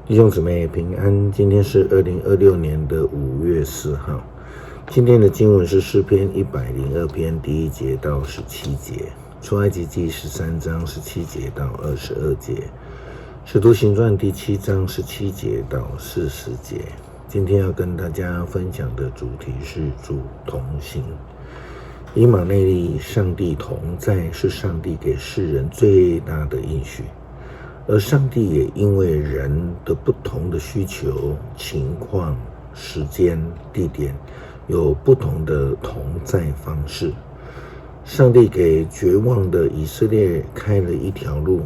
弟兄姊妹平安，今天是2026年的5月4号。今天的经文是诗篇102篇第1节到17节，出埃及记13章17节到22节，使徒行传第7章17节到40节。今天要跟大家分享的主题是主同行。以马内利，上帝同在，是上帝给世人最大的应许。而上帝也因为人的不同的需求、情况、时间、地点，有不同的同在方式。上帝给绝望的以色列开了一条路，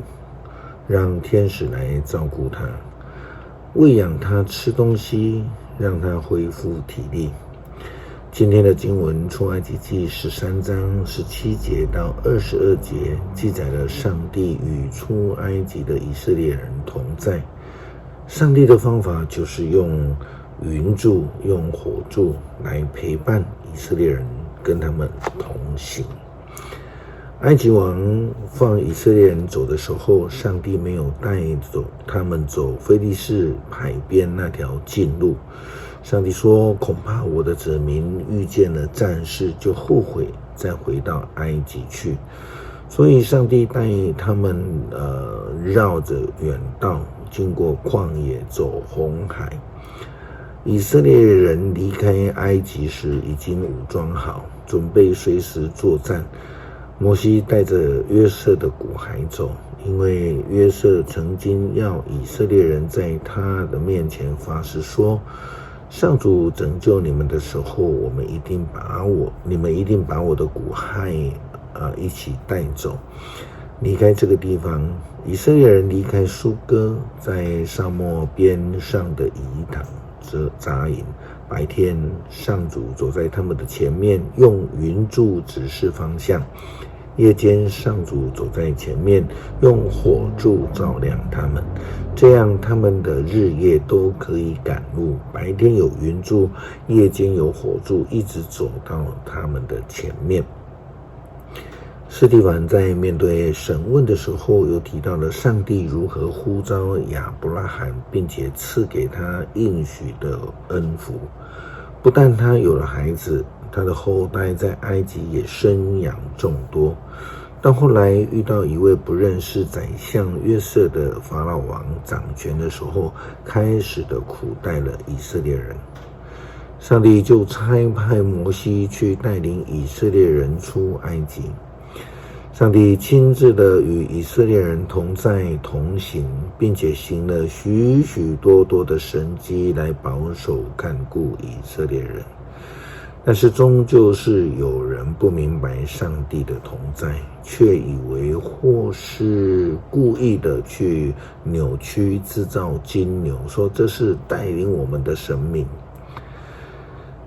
让天使来照顾他，喂养他吃东西，让他恢复体力。今天的经文出埃及记13章17节到22节，记载了上帝与出埃及的以色列人同在。上帝的方法就是用云柱、用火柱来陪伴以色列人，跟他们同行。埃及王放以色列人走的时候，上帝没有带走他们走非利士海边那条近路。上帝说，恐怕我的子民遇见了战事就后悔，再回到埃及去。所以上帝带他们绕着远道，经过旷野，走红海。以色列人离开埃及时已经武装好，准备随时作战。摩西带着约瑟的骨骸走，因为约瑟曾经要以色列人在他的面前发誓说，上主拯救你们的时候，你们一定把我的骨骸一起带走，离开这个地方。以色列人离开苏哥，在沙漠边上的以坦扎营。白天上主走在他们的前面，用云柱指示方向；夜间上主走在前面，用火柱照亮他们，这样他们的日夜都可以赶路。白天有云柱，夜间有火柱，一直走到他们的前面。司提反在面对审问的时候，有提到了上帝如何呼召亚伯拉罕，并且赐给他应许的恩福。不但他有了孩子，他的后代在埃及也生养众多。到后来遇到一位不认识宰相约瑟的法老王掌权的时候，开始的苦待了以色列人。上帝就差派摩西去带领以色列人出埃及。上帝亲自的与以色列人同在同行，并且行了许许多多的神迹来保守看顾以色列人。但是终究是有人不明白上帝的同在，却以为或是故意的去扭曲制造金牛，说这是带领我们的神明。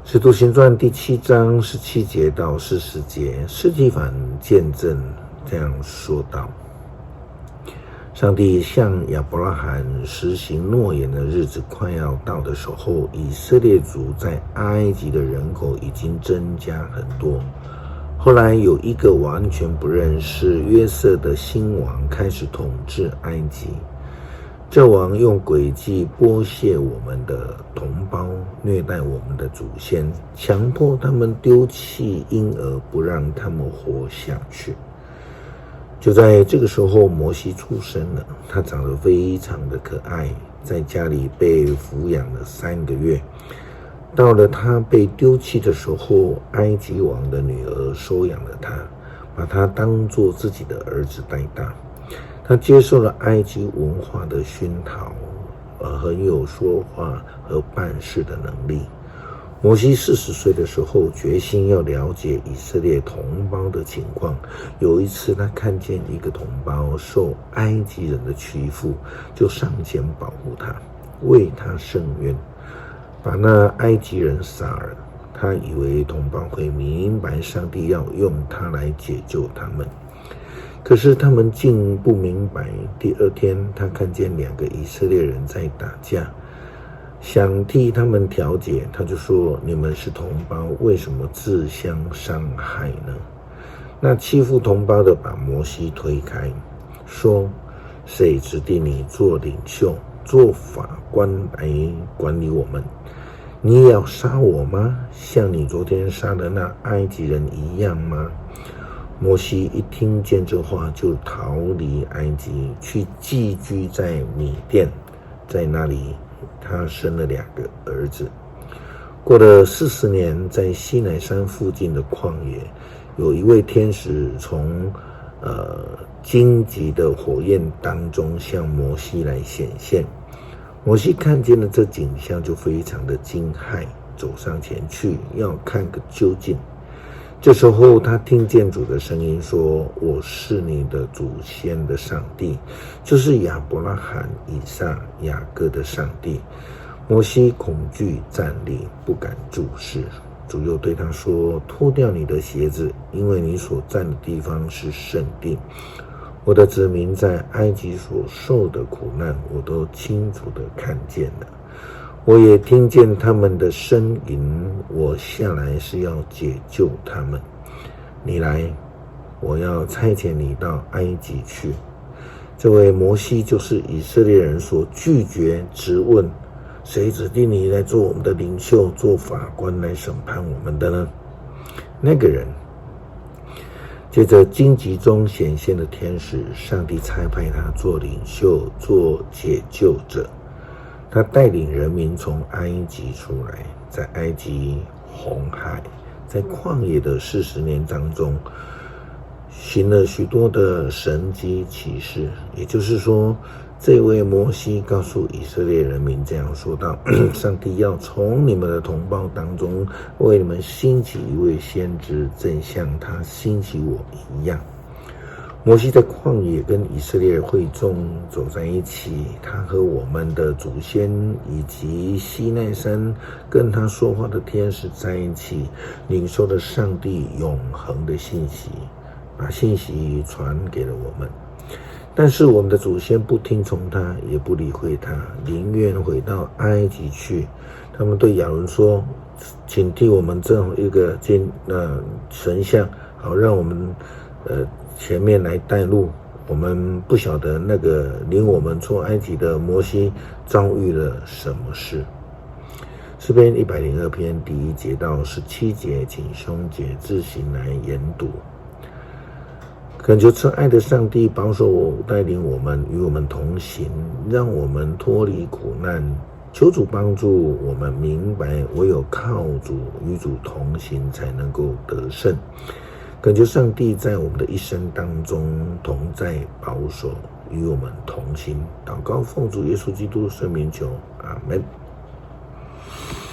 使徒行传第7章17节到40节，司提反见证这样说道：上帝向亚伯拉罕实行诺言的日子快要到的时候，以色列族在埃及的人口已经增加很多。后来有一个完全不认识约瑟的新王开始统治埃及。这王用诡计剥削我们的同胞，虐待我们的祖先，强迫他们丢弃婴儿，不让他们活下去。就在这个时候，摩西出生了。他长得非常的可爱，在家里被抚养了3个月。到了他被丢弃的时候，埃及王的女儿收养了他，把他当作自己的儿子带大。他接受了埃及文化的熏陶，很有说话和办事的能力。摩西40岁的时候，决心要了解以色列同胞的情况。有一次，他看见一个同胞受埃及人的欺负，就上前保护他，为他伸冤，把那埃及人杀了。他以为同胞会明白上帝要用他来解救他们。可是他们竟不明白。第2天，他看见2个以色列人在打架，想替他们调解，他就说：你们是同胞，为什么自相伤害呢？那欺负同胞的把摩西推开，说：谁指定你做领袖，做法官来管理我们。你也要杀我吗？像你昨天杀的那埃及人一样吗？摩西一听见这话，就逃离埃及，去寄居在米甸，在那里他生了2个儿子。过了40年，在西乃山附近的旷野，有一位天使从荆棘的火焰当中向摩西来显现。摩西看见了这景象，就非常的惊骇，走上前去要看个究竟。这时候他听见主的声音说：我是你的祖先的上帝，就是亚伯拉罕、以撒、雅各的上帝。摩西恐惧站立，不敢注视。主又对他说：脱掉你的鞋子，因为你所站的地方是圣地。我的子民在埃及所受的苦难，我都清楚地看见了。我也听见他们的呻吟，我下来是要解救他们。你来，我要差遣你到埃及去。这位摩西就是以色列人所拒绝质问，谁指定你来做我们的领袖，做法官来审判我们的呢？那个人。接着荆棘中显现的天使，上帝差派他做领袖，做解救者。他带领人民从埃及出来，在埃及、红海，在旷野的40年当中，行了许多的神迹奇事。也就是说，这位摩西告诉以色列人民这样说道：上帝要从你们的同胞当中为你们兴起一位先知，正像他兴起我一样。摩西在旷野跟以色列会众走在一起，他和我们的祖先以及西奈山跟他说话的天使在一起，领受了上帝永恒的信息，把信息传给了我们。但是我们的祖先不听从他，也不理会他，宁愿回到埃及去。他们对亚伦说：请替我们造一个神像，好让我们前面来带路。我们不晓得那个领我们出埃及的摩西遭遇了什么事。诗篇102篇第1节到17节，请兄姐自行来研读。恳求慈爱的上帝保守带领我们，与我们同行，让我们脱离苦难。求主帮助我们明白，唯有靠主与主同行，才能够得胜。恳求上帝在我们的一生当中同在保守，与我们同行。祷告奉主耶稣基督圣名求，阿们。